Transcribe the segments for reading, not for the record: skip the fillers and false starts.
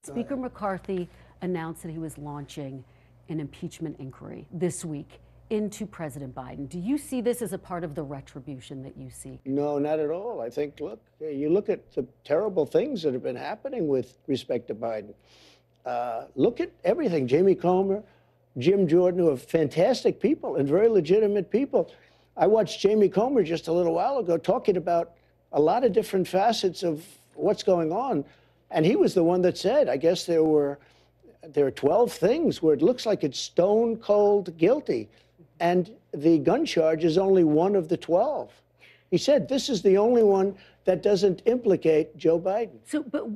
Speaker McCarthy announced that he was launching an impeachment inquiry this week into President Biden. Do you see this as a part of the retribution that you see? No, not at all. I think, look, you look at the terrible things that have been happening with respect to Biden. Look at everything. Jamie Comer, Jim Jordan, who are fantastic people and very legitimate people. I watched Jamie Comer just a little while ago talking about a lot of different facets of what's going on. And he was the one that said, I guess there are 12 things where it looks like it's stone cold guilty. And the gun charge is only one of the 12. He said, this is the only one that doesn't implicate Joe Biden. So, but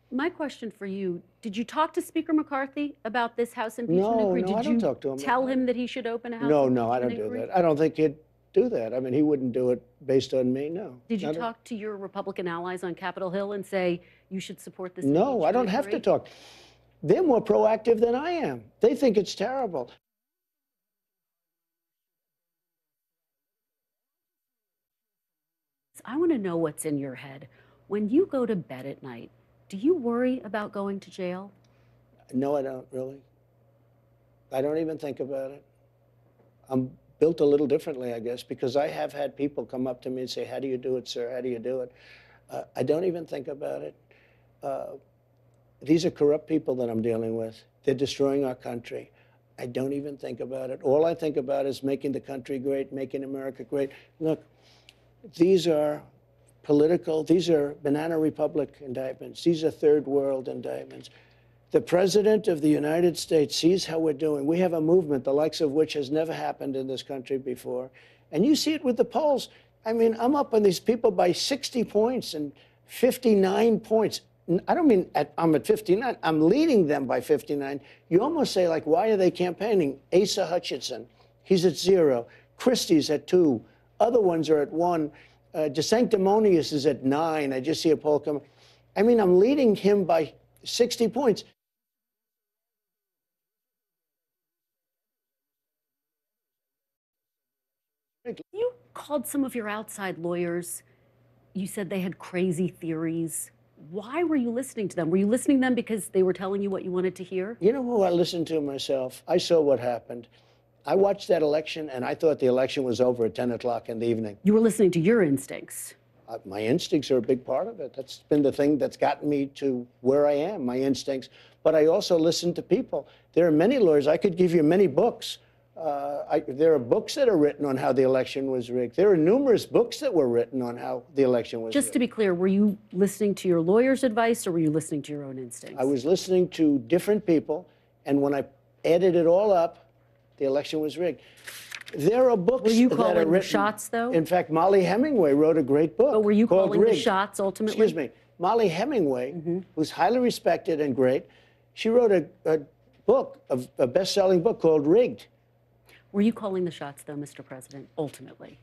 my question for you, did you talk to Speaker McCarthy about this House impeachment inquiry? No, I don't talk to him. Tell him that he should open a House No, impeachment I don't inquiry? do that. I don't think he'd do that. I mean, he wouldn't do it based on me, no. Did you talk to your Republican allies on Capitol Hill and say you should support this? No, I don't have to talk. They're more proactive than I am. They think it's terrible. I want to know what's in your head. When you go to bed at night, do you worry about going to jail? No, I don't, really. I don't even think about it. I'm built a little differently, I guess, because I have had people come up to me and say, how do you do it, sir? How do you do it? I don't even think about it. These are corrupt people that I'm dealing with. They're destroying our country. I don't even think about it. All I think about is making the country great, making America great. Look, these are political, these are Banana Republic indictments. These are third world indictments. The President of the United States sees how we're doing. We have a movement, the likes of which has never happened in this country before. And you see it with the polls. I mean, I'm up on these people by 60 points and 59 points. I don't mean I'm at 59. I'm leading them by 59. You almost say, like, why are they campaigning? Asa Hutchinson, he's at 0. Christie's at 2. Other ones are at 1. DeSanctimonious is at 9. I just see a poll coming. I mean, I'm leading him by 60 points. You called some of your outside lawyers. You said they had crazy theories. Why were you listening to them? Were you listening to them because they were telling you what you wanted to hear? You know who I listened to myself? I saw what happened. I watched that election, and I thought the election was over at 10 o'clock in the evening. You were listening to your instincts. My instincts are a big part of it. That's been the thing that's gotten me to where I am, my instincts. But I also listen to people. There are many lawyers. I could give you many books. There are books that are written on how the election was rigged. There are numerous books that were written on how the election was rigged. Just to be clear, were you listening to your lawyer's advice or were you listening to your own instincts? I was listening to different people, and when I added it all up, the election was rigged. There are books that are written. Were you calling the shots, though? In fact, Molly Hemingway wrote a great book. But were you calling Rigged. the shots ultimately? Excuse me. Molly Hemingway, who's highly respected and great, she wrote a book, a best-selling book called Rigged. Were you calling the shots, though, Mr. President, ultimately?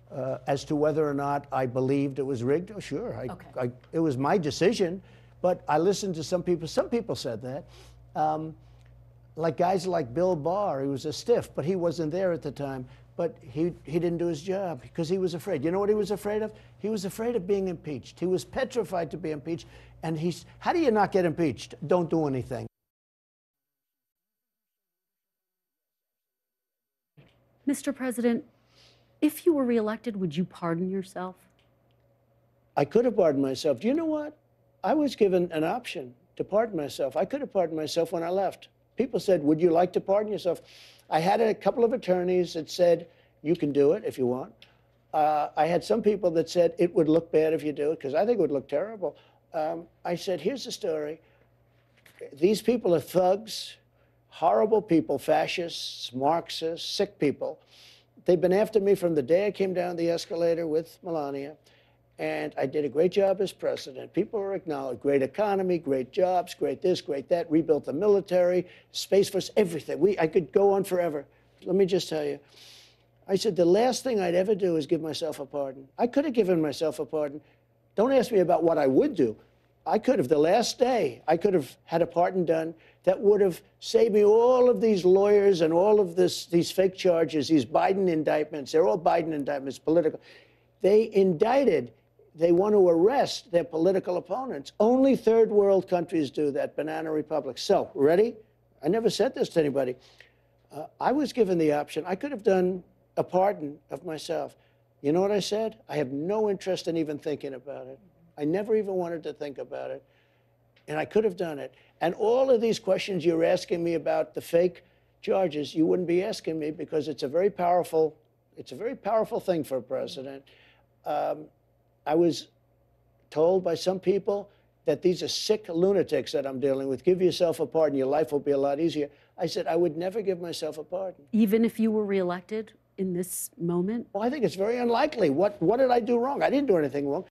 As to whether or not I believed it was rigged, oh, sure. Okay. It was my decision, but I listened to some people. Some people said that. Like guys like Bill Barr, he was a stiff, but he wasn't there at the time. But he didn't do his job because he was afraid. You know what he was afraid of? He was afraid of being impeached. He was petrified to be impeached. And how do you not get impeached? Don't do anything. Mr. President, if you were reelected, would you pardon yourself? I could have pardoned myself. Do you know what? I was given an option to pardon myself. I could have pardoned myself when I left. People said, would you like to pardon yourself? I had a couple of attorneys that said, you can do it if you want. I had some people that said, it would look bad if you do it, because I think it would look terrible. I said, here's the story. These people are thugs, horrible people, fascists, Marxists, sick people. They've been after me from the day I came down the escalator with Melania. And I did a great job as president. People were acknowledged. Great economy, great jobs, great this, great that. Rebuilt the military, Space Force, everything. I could go on forever. Let me just tell you. I said, the last thing I'd ever do is give myself a pardon. I could have given myself a pardon. Don't ask me about what I would do. I could have, the last day, I could have had a pardon done that would have saved me all of these lawyers and all of these fake charges, these Biden indictments. They're all Biden indictments, political. They indicted they want to arrest their political opponents. Only third world countries do that, banana republics. So, ready? I never said this to anybody. I was given the option. I could have done a pardon of myself. You know what I said? I have no interest in even thinking about it. I never even wanted to think about it. And I could have done it. And all of these questions you're asking me about the fake charges, you wouldn't be asking me, because it's a very powerful thing for a president. I was told by some people that these are sick lunatics that I'm dealing with. Give yourself a pardon, your life will be a lot easier. I said, I would never give myself a pardon. Even if you were reelected in this moment? Well, I think it's very unlikely. What did I do wrong? I didn't do anything wrong.